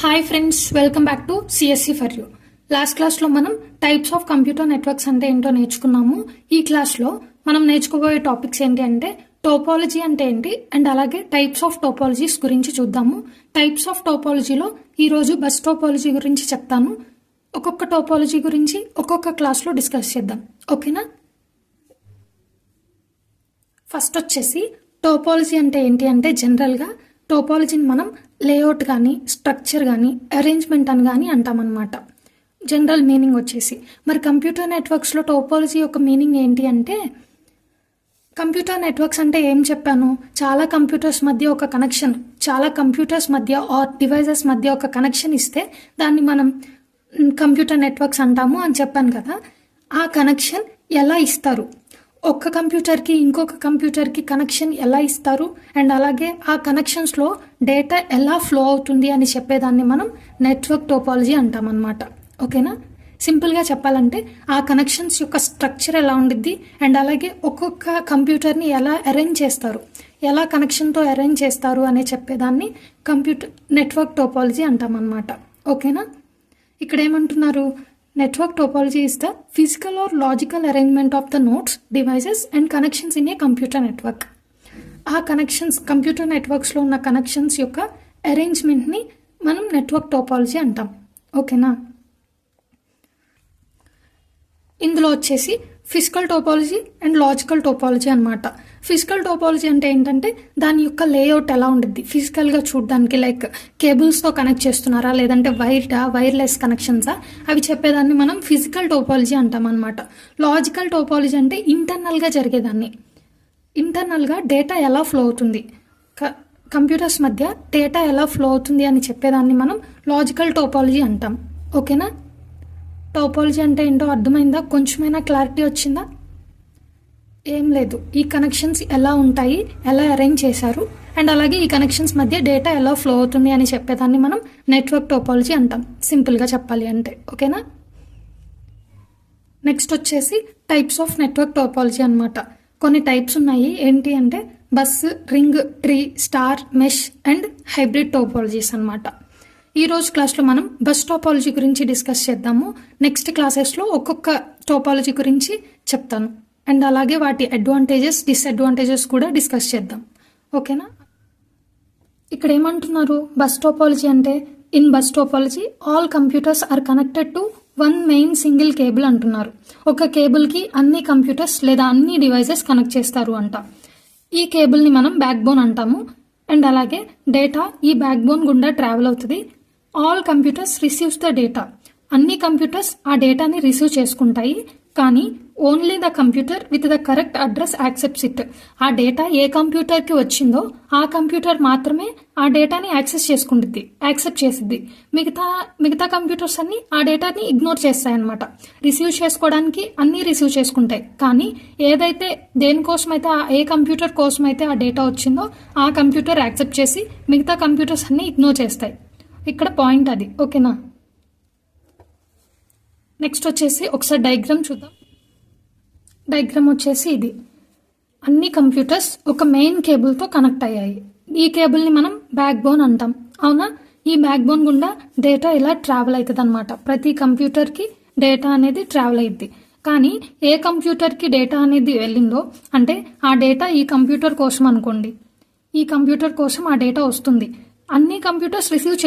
Hi friends, welcome back to CSC for you. Last క్లాస్లో మనం types of computer networks అంటే ఏంటో నేర్చుకున్నాము. ఈ క్లాస్లో మనం నేర్చుకోబోయే టాపిక్స్ ఏంటి అంటే టోపాలజీ అంటే ఏంటి అండ్ అలాగే టైప్స్ ఆఫ్ టోపాలజీస్ గురించి చూద్దాము. టైప్స్ ఆఫ్ టోపాలజీలో ఈరోజు బస్ టోపాలజీ గురించి చెప్తాను. ఒక్కొక్క టోపాలజీ గురించి ఒక్కొక్క క్లాస్లో డిస్కస్ చేద్దాం, ఓకేనా? ఫస్ట్ వచ్చేసి టోపాలజీ అంటే ఏంటి అంటే జనరల్గా టోపాలజీని మనం లేఅవుట్ కానీ స్ట్రక్చర్ కానీ అరేంజ్మెంట్ అని కానీ అంటామన్నమాట. జనరల్ మీనింగ్ వచ్చేసి మరి కంప్యూటర్ నెట్వర్క్స్లో టోపాలజీ యొక్క మీనింగ్ ఏంటి అంటే కంప్యూటర్ నెట్వర్క్స్ అంటే ఏం చెప్పాను, చాలా కంప్యూటర్స్ మధ్య ఒక కనెక్షన్, చాలా కంప్యూటర్స్ మధ్య ఆర్ డివైజెస్ మధ్య ఒక కనెక్షన్ ఇస్తే దాన్ని మనం కంప్యూటర్ నెట్వర్క్స్ అంటాము అని చెప్పాను కదా. ఆ కనెక్షన్ ఎలా ఇస్తారు, ఒక్క కంప్యూటర్కి ఇంకొక కంప్యూటర్కి కనెక్షన్ ఎలా ఇస్తారు అండ్ అలాగే ఆ కనెక్షన్స్లో డేటా ఎలా ఫ్లో అవుతుంది అని చెప్పేదాన్ని మనం నెట్వర్క్ టోపాలజీ అంటామన్నమాట, ఓకేనా? సింపుల్గా చెప్పాలంటే ఆ కనెక్షన్స్ యొక్క స్ట్రక్చర్ ఎలా ఉండిద్ది అండ్ అలాగే ఒక్కొక్క కంప్యూటర్ని ఎలా అరేంజ్ చేస్తారు, ఎలా కనెక్షన్తో అరేంజ్ చేస్తారు అనే చెప్పేదాన్ని కంప్యూటర్ నెట్వర్క్ టోపాలజీ అంటామన్నమాట, ఓకేనా? ఇక్కడ ఏమంటున్నారు, network topology is the physical or logical arrangement of the nodes, devices and connections in a computer network. ఆ కనెక్షన్స్ కంప్యూటర్ నెట్వర్క్స్లో ఉన్న కనెక్షన్స్ యొక్క అరేంజ్మెంట్ని మనం నెట్వర్క్ టోపాలజీ అంటాం, ఓకేనా? ఇందులో వచ్చేసి physical topology and logical topology అనమాట. ఫిజికల్ టోపాలజీ అంటే ఏంటంటే దాని యొక్క లేఅవుట్ ఎలా ఉంటుంది ఫిజికల్గా చూడడానికి, లైక్ కేబుల్స్తో కనెక్ట్ చేస్తున్నారా లేదంటే వైర్లెస్ కనెక్షన్సా అవి చెప్పేదాన్ని మనం ఫిజికల్ టోపాలజీ అంటాం అనమాట. లాజికల్ టోపాలజీ అంటే ఇంటర్నల్గా జరిగేదాన్ని, ఇంటర్నల్గా డేటా ఎలా ఫ్లో అవుతుంది, కంప్యూటర్స్ మధ్య డేటా ఎలా ఫ్లో అవుతుంది అని చెప్పేదాన్ని మనం లాజికల్ టోపాలజీ అంటాం, ఓకేనా? టోపాలజీ అంటే ఏంటో అర్థమైందా? కొంచెమైనా క్లారిటీ వచ్చిందా? ఏం లేదు, ఈ కనెక్షన్స్ ఎలా ఉంటాయి, ఎలా అరేంజ్ చేశారు అండ్ అలాగే ఈ కనెక్షన్స్ మధ్య డేటా ఎలా ఫ్లో అవుతుంది అని చెప్పేదాన్ని మనం నెట్వర్క్ టోపాలజీ అంటాం, సింపుల్గా చెప్పాలి అంటే, ఓకేనా? నెక్స్ట్ వచ్చేసి టైప్స్ ఆఫ్ నెట్వర్క్ టోపాలజీ అనమాట. కొన్ని టైప్స్ ఉన్నాయి, ఏంటి అంటే bus, ring, tree, star, mesh and hybrid topologies అనమాట. ఈరోజు క్లాస్లో మనం బస్ టోపాలజీ గురించి డిస్కస్ చేద్దాము. నెక్స్ట్ క్లాసెస్లో ఒక్కొక్క టోపాలజీ గురించి చెప్తాను అండ్ అలాగే వాటి అడ్వాంటేజెస్ డిసడ్వాంటేజెస్ కూడా డిస్కస్ చేద్దాం, ఓకేనా? ఇక్కడ ఏమంటున్నారు, బస్ టోపాలజీ అంటే in bus topology all computers are connected to one main single cable అంటున్నారు. ఒక కేబుల్కి అన్ని కంప్యూటర్స్ లేదా అన్ని డివైజెస్ కనెక్ట్ చేస్తారు అంట. ఈ కేబుల్ని మనం బ్యాక్ బోన్ అంటాము అండ్ అలాగే డేటా ఈ బ్యాక్ బోన్ గుండా ట్రావెల్ అవుతుంది. All computers receives the data, అన్ని కంప్యూటర్స్ ఆ డేటాని రిసీవ్ చేసుకుంటాయి కానీ only the computer with the correct address accepts it. ఆ డేటా ఏ కంప్యూటర్కి వచ్చిందో ఆ కంప్యూటర్ మాత్రమే ఆ డేటాని యాక్సెప్ట్ చేసిద్ది. మిగతా కంప్యూటర్స్ అన్ని ఆ డేటాని ఇగ్నోర్ చేస్తాయన్నమాట. రిసీవ్ చేసుకోవడానికి అన్నీ రిసీవ్ చేసుకుంటాయి కానీ ఏదైతే దేనికోసమైతే ఏ కంప్యూటర్ కోసమైతే ఆ డేటా వచ్చిందో ఆ కంప్యూటర్ యాక్సెప్ట్ చేసి మిగతా కంప్యూటర్స్ అన్ని ఇగ్నోర్ చేస్తాయి. ఇక్కడ పాయింట్ అది, ఓకేనా? నెక్స్ట్ వచ్చేసి ఒకసారి డయాగ్రామ్ చూద్దాం. డయాగ్రామ్ వచ్చేసి ఇది, అన్ని కంప్యూటర్స్ ఒక మెయిన్ కేబుల్తో కనెక్ట్ అయ్యాయి. ఈ కేబుల్ని మనం బ్యాక్ బోన్ అంటాం, అవునా? ఈ బ్యాక్ బోన్ గుండా డేటా ఇలా ట్రావెల్ అవుతుంది అనమాట. ప్రతి కంప్యూటర్కి డేటా అనేది ట్రావెల్ అయ్యిద్ది కానీ ఏ కంప్యూటర్కి డేటా అనేది వెళ్ళిందో అంటే ఆ డేటా ఈ కంప్యూటర్ కోసం అనుకోండి, ఈ కంప్యూటర్ కోసం ఆ డేటా వస్తుంది. అన్ని కంప్యూటర్స్ రిసీవ్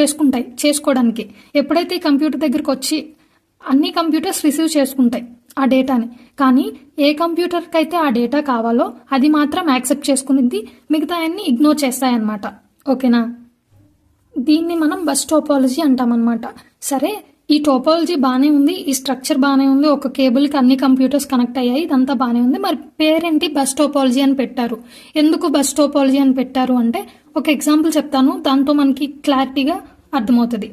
చేసుకోవడానికి ఎప్పుడైతే ఈ కంప్యూటర్ దగ్గరికి వచ్చి అన్ని కంప్యూటర్స్ రిసీవ్ చేసుకుంటాయి ఆ డేటాని కానీ ఏ కంప్యూటర్కి అయితే ఆ డేటా కావాలో అది మాత్రం యాక్సెప్ట్ చేసుకునిద్ది, మిగతా అన్ని ఇగ్నోర్ చేస్తాయన్నమాట, ఓకేనా? దీన్ని మనం బస్ టోపాలజీ అంటామన్నమాట. సరే, ఈ టోపాలజీ బాగానే ఉంది, ఈ స్ట్రక్చర్ బాగానే ఉంది, ఒక కేబుల్కి అన్ని కంప్యూటర్స్ కనెక్ట్ అయ్యాయి, ఇదంతా బాగానే ఉంది. మరి పేరేంటి బస్ టోపాలజీ అని పెట్టారు. ఎందుకు బస్ టోపాలజీ అని పెట్టారు అంటే ఒక ఎగ్జాంపుల్ చెప్తాను, దాంతో మనకి క్లారిటీగా అర్థమవుతుంది.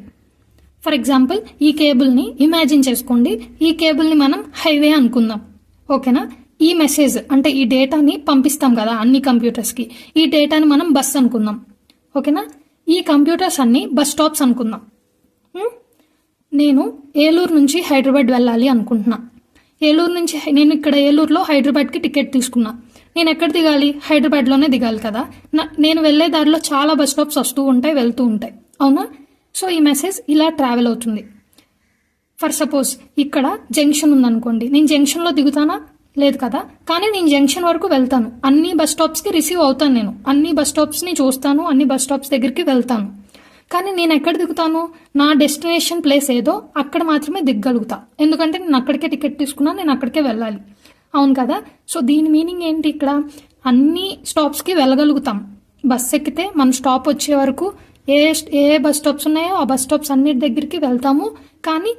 ఫర్ ఎగ్జాంపుల్ ఈ కేబుల్ని ఇమాజిన్ చేసుకోండి, ఈ కేబుల్ని మనం హైవే అనుకుందాం, ఓకేనా? ఈ మెసేజ్ అంటే ఈ డేటాని పంపిస్తాం కదా అన్ని కంప్యూటర్స్కి, ఈ డేటాని మనం బస్ అనుకుందాం, ఓకేనా? ఈ కంప్యూటర్స్ అన్ని బస్ స్టాప్స్ అనుకుందాం. నేను ఏలూరు నుంచి హైదరాబాద్ వెళ్ళాలి అనుకుంటున్నా. నేను ఇక్కడ ఏలూరులో హైదరాబాద్కి టికెట్ తీసుకున్నా. నేను ఎక్కడ దిగాలి? హైదరాబాద్లోనే దిగాలి కదా. నేను వెళ్ళే దారిలో చాలా బస్ స్టాప్స్ వస్తూ ఉంటాయి, వెళ్తూ ఉంటాయి, అవునా? సో ఈ మెసేజ్ ఇలా ట్రావెల్ అవుతుంది. ఫర్ సపోజ్ ఇక్కడ జంక్షన్ ఉందనుకోండి, నేను జంక్షన్లో దిగుతానా? లేదు కదా, కానీ నేను జంక్షన్ వరకు వెళ్తాను. అన్ని బస్ స్టాప్స్కి రిసీవ్ అవుతాను, నేను అన్ని బస్ స్టాప్స్ని చూస్తాను, అన్ని బస్ స్టాప్స్ దగ్గరికి వెళ్తాను. కానీ నేను ఎక్కడ దిగుతాను? నా డెస్టినేషన్ ప్లేస్ ఏదో అక్కడ మాత్రమే దిగగలుగుతా, ఎందుకంటే నేను అక్కడికే టికెట్ తీసుకున్నాను, నేను అక్కడికే వెళ్ళాలి. అవును కదా. సో దీని మీనింగ్ ఏంటి? ఇక్కడ అన్ని స్టాప్స్కి వెళ్ళగలుగుతాం. బస్ ఎక్కితే మన స్టాప్ వచ్చే వరకు ఏ ఏ బస్ స్టాప్స్ ఉన్నాయో ఆ బస్ స్టాప్స్ అన్నిటి దగ్గరికి వెళ్తాము, కానీ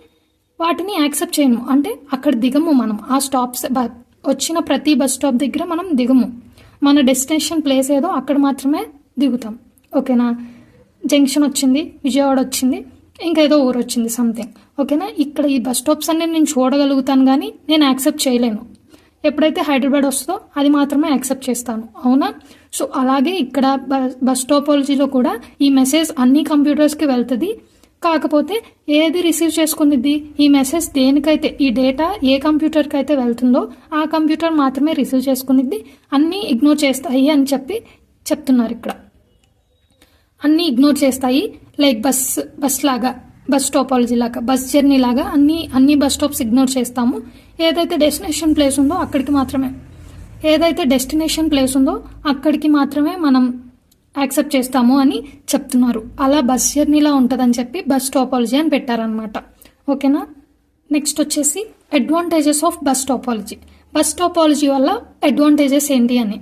వాటిని యాక్సెప్ట్ చేయము. అంటే అక్కడ దిగము మనం. ఆ స్టాప్స్ వచ్చిన ప్రతి బస్ స్టాప్ దగ్గర మనం దిగము. మన డెస్టినేషన్ ప్లేస్ ఏదో అక్కడ మాత్రమే దిగుతాం. ఓకేనా? జంక్షన్ వచ్చింది, విజయవాడ వచ్చింది, ఇంకా ఏదో ఊరు వచ్చింది సంథింగ్. ఓకేనా? ఇక్కడ ఈ బస్ స్టాప్స్ అన్ని నేను చూడగలుగుతాను, కానీ నేను యాక్సెప్ట్ చేయలేను. ఎప్పుడైతే హైదరాబాద్ వస్తుందో అది మాత్రమే యాక్సెప్ట్ చేస్తాను. అవునా? సో అలాగే ఇక్కడ బస్ టోపాలజీలో కూడా ఈ మెసేజ్ అన్ని కంప్యూటర్స్కి వెళ్తుంది. కాకపోతే ఏది రిసీవ్ చేసుకునిద్ది? ఈ మెసేజ్ దేనికైతే, ఈ డేటా ఏ కంప్యూటర్కి అయితే వెళ్తుందో ఆ కంప్యూటర్ మాత్రమే రిసీవ్ చేసుకునిద్ది. అన్నీ ఇగ్నోర్ చేస్తాయి అని చెప్తున్నారు ఇక్కడ. అన్నీ ఇగ్నోర్ చేస్తాయి. లైక్ బస్ లాగా, బస్ టోపాలజీ లాగా, బస్ జర్నీ లాగా అన్ని బస్ స్టాప్స్ ఇగ్నోర్ చేస్తాము. ఏదైతే డెస్టినేషన్ ప్లేస్ ఉందో అక్కడికి మాత్రమే మనం యాక్సెప్ట్ చేస్తాము అని చెప్తున్నారు. అలా బస్ జర్నీలా ఉంటుందని చెప్పి బస్ టోపాలజీ అని పెట్టారనమాట. ఓకేనా? నెక్స్ట్ వచ్చేసి advantages of bus topology. Bus topology వల్ల అడ్వాంటేజెస్ ఏంటి అని.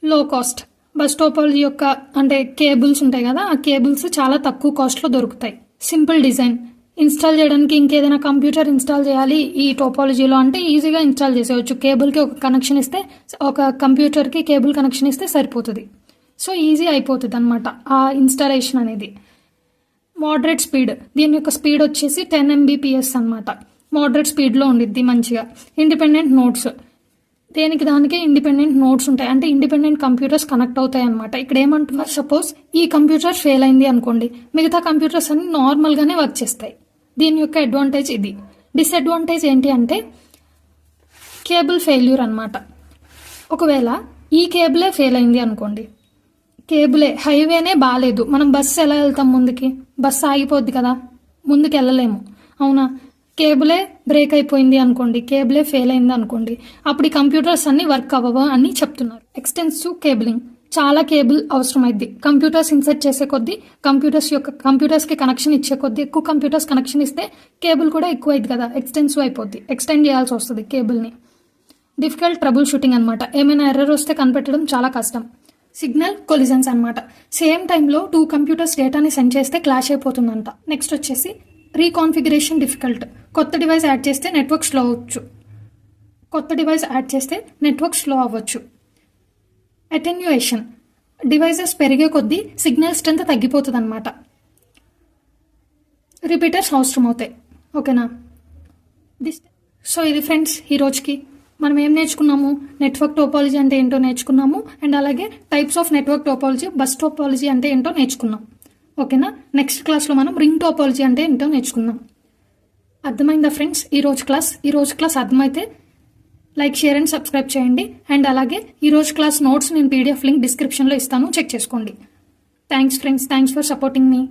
లో కాస్ట్. బస్ టోపాలజీ యొక్క అంటే కేబుల్స్ ఉంటాయి కదా, ఆ కేబుల్స్ చాలా తక్కువ కాస్ట్లో దొరుకుతాయి. Simple design. ఇన్స్టాల్ చేయడానికి ఇంకేదైనా కంప్యూటర్ ఇన్స్టాల్ చేయాలి ఈ టోపాలజీలో అంటే ఈజీగా ఇన్స్టాల్ చేసేయచ్చు. కేబుల్కి ఒక కనెక్షన్ ఇస్తే, ఒక కంప్యూటర్కి కేబుల్ కనెక్షన్ ఇస్తే సరిపోతుంది. సో ఈజీ అయిపోతుంది అనమాట ఆ ఇన్స్టాలేషన్ అనేది. Moderate speed. దీని యొక్క స్పీడ్ వచ్చేసి 10 Mbps అనమాట. మోడరేట్ స్పీడ్లో ఉండిద్ది మంచిగా. Independent notes. దేనికి దానికే ఇండిపెండెంట్ నోట్స్ ఉంటాయి, అంటే ఇండిపెండెంట్ కంప్యూటర్స్ కనెక్ట్ అవుతాయి అనమాట. ఇక్కడ ఏమంటున్నారు? సపోజ్ ఈ కంప్యూటర్ ఫెయిల్ అయింది అనుకోండి, మిగతా కంప్యూటర్స్ అన్ని నార్మల్గానే వర్క్ చేస్తాయి. దీని యొక్క అడ్వాంటేజ్ ఇది. డిసడ్వాంటేజ్ ఏంటి అంటే కేబుల్ ఫెయిల్యూర్ అనమాట. ఒకవేళ ఈ కేబులే ఫెయిల్ అయింది అనుకోండి, హైవేనే బాగాలేదు, మనం బస్సు ఎలా వెళ్తాం ముందుకి? బస్సు ఆగిపోద్ది కదా, ముందుకు వెళ్ళలేము. అవునా? కేబులే బ్రేక్ అయిపోయింది అనుకోండి, కేబులే ఫెయిల్ అయింది అనుకోండి, అప్పుడు ఈ కంప్యూటర్స్ అన్ని వర్క్ అవ్వవు అని చెప్తున్నారు. Extensive cabling. చాలా కేబుల్ అవసరమైద్ది. కంప్యూటర్స్ ఇన్సర్ట్ చేసే కొద్దీ, కంప్యూటర్స్కి కనెక్షన్ ఇచ్చే కొద్దీ, ఎక్కువ కంప్యూటర్స్ కనెక్షన్ ఇస్తే కేబుల్ కూడా ఎక్కువ అయింది కదా, ఎక్స్టెన్సివ్ అయిపోద్ది. ఎక్స్టెండ్ చేయాల్సి వస్తుంది కేబుల్ని. డిఫికల్ట్ ట్రబుల్ షూటింగ్ అనమాట. ఏమైనా ఎర్రర్ వస్తే కనిపెట్టడం చాలా కష్టం. సిగ్నల్ కొలిజన్స్ అనమాట. సేమ్ టైంలో 2 కంప్యూటర్స్ డేటాని సెండ్ చేస్తే క్లాష్ అయిపోతుందంట. నెక్స్ట్ వచ్చేసి రీకాన్ఫిగరేషన్ డిఫికల్ట్. కొత్త డివైస్ యాడ్ చేస్తే నెట్వర్క్ స్లో అవ్వచ్చు. అటెన్యుయేషన్. డివైజెస్ పెరిగే కొద్దీ సిగ్నల్ స్ట్రెంత్ తగ్గిపోతుంది అనమాట. రిపీటర్స్ అవసరం అవుతాయి. ఓకేనా? సో ఇది ఫ్రెండ్స్ ఈ రోజుకి మనం ఏం నేర్చుకున్నాము? నెట్వర్క్ టోపాలజీ అంటే ఏంటో నేర్చుకున్నాము, అండ్ అలాగే types of network topology, bus topology అంటే ఏంటో నేర్చుకున్నాం. ఓకేనా? నెక్స్ట్ క్లాస్లో మనం రింగ్ టోపాలజీ అంటే ఏంటో నేర్చుకుందాం. అర్థమైందా ఫ్రెండ్స్? ఈ రోజు క్లాస్ అర్థమైతే లైక్, షేర్ అండ్ సబ్స్క్రైబ్ చేయండి. అండ్ అలాగే ఈ రోజు క్లాస్ నోట్స్ నేను PDF లింక్ డిస్క్రిప్షన్లో ఇస్తాను, చెక్ చేసుకోండి. Thanks friends, thanks for supporting me.